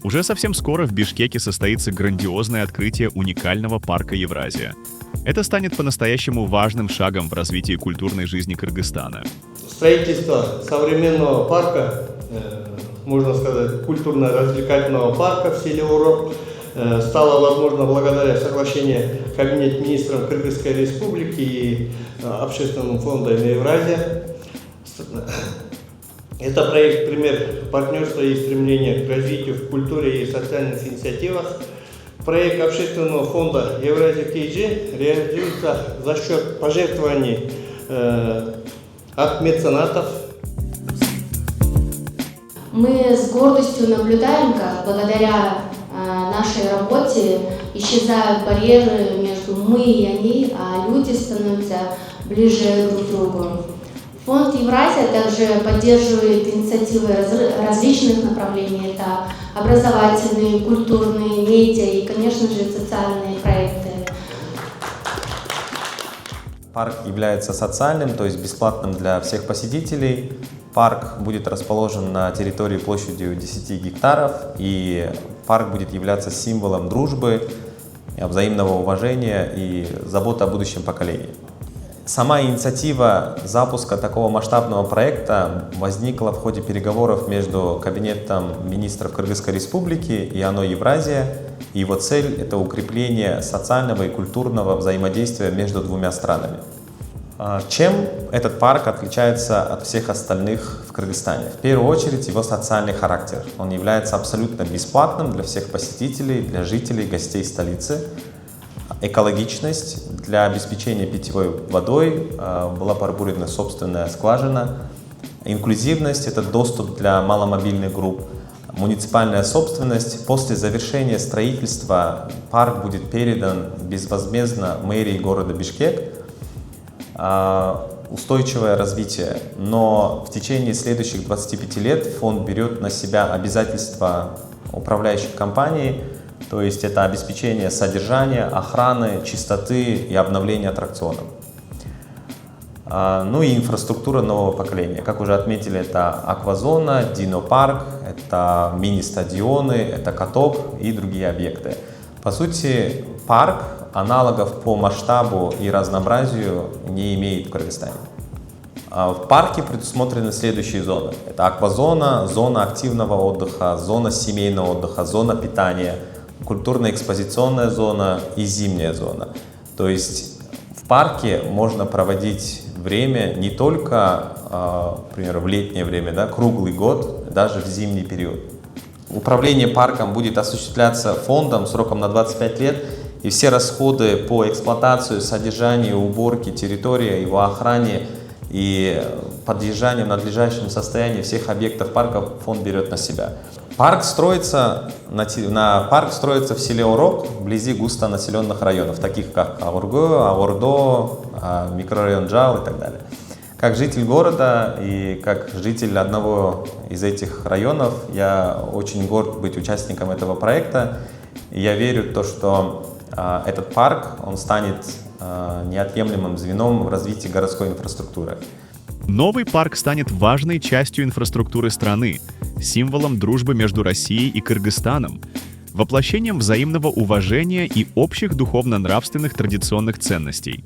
Уже совсем скоро в Бишкеке состоится грандиозное открытие уникального парка Евразия. Это станет по-настоящему важным шагом в развитии культурной жизни Кыргызстана. Строительство современного парка, можно сказать, культурно-развлекательного парка в селе Урок стало возможно благодаря соглашению Кабинета министров Кыргызской Республики и Общественного фонда Евразия. Это проект пример партнерства и стремления к развитию в культуре и социальных инициативах. Проект Общественного фонда Евразия КG реализуется за счет пожертвований от меценатов. Мы с гордостью наблюдаем, как благодаря нашей работе исчезают барьеры между мы и они, а люди становятся ближе друг к другу. Фонд Евразия также поддерживает инициативы различных направлений. Это образовательные, культурные, медиа и, конечно же, социальные проекты. Парк является социальным, то есть бесплатным для всех посетителей. Парк будет расположен на территории площадью 10 гектаров, и парк будет являться символом дружбы, взаимного уважения и заботы о будущем поколении. Сама инициатива запуска такого масштабного проекта возникла в ходе переговоров между Кабинетом министров Кыргызской Республики и ОНО Евразия. Его цель – это укрепление социального и культурного взаимодействия между двумя странами. Чем этот парк отличается от всех остальных в Кыргызстане? В первую очередь его социальный характер. Он является абсолютно бесплатным для всех посетителей, для жителей, гостей столицы. Экологичность. Для обеспечения питьевой водой была пробурена собственная скважина. Инклюзивность – это доступ для маломобильных групп. Муниципальная собственность. После завершения строительства парк будет передан безвозмездно мэрии города Бишкек. Устойчивое развитие. Но в течение следующих 25 лет фонд берет на себя обязательства управляющих компаний. То есть это обеспечение содержания, охраны, чистоты и обновления аттракционов. Ну и инфраструктура нового поколения. Как уже отметили, это аквазона, динопарк, это мини-стадионы, это каток и другие объекты. По сути, парк аналогов по масштабу и разнообразию не имеет в Кыргызстане. В парке предусмотрены следующие зоны. Это аквазона, зона активного отдыха, зона семейного отдыха, зона питания, культурно-экспозиционная зона и зимняя зона. То есть в парке можно проводить время не только, например, в летнее время, да, круглый год, даже в зимний период. Управление парком будет осуществляться фондом сроком на 25 лет, и все расходы по эксплуатации, содержанию, уборке территории, его охране и поддержанию в надлежащем состоянии всех объектов парка фонд берет на себя. Парк строится в селе Урок, вблизи густонаселенных районов, таких как Аургу, Аурдо, микрорайон Джал и так далее. Как житель города и как житель одного из этих районов, я очень горд быть участником этого проекта. И я верю в то, что этот парк он станет неотъемлемым звеном в развитии городской инфраструктуры. Новый парк станет важной частью инфраструктуры страны, символом дружбы между Россией и Кыргызстаном, воплощением взаимного уважения и общих духовно-нравственных традиционных ценностей.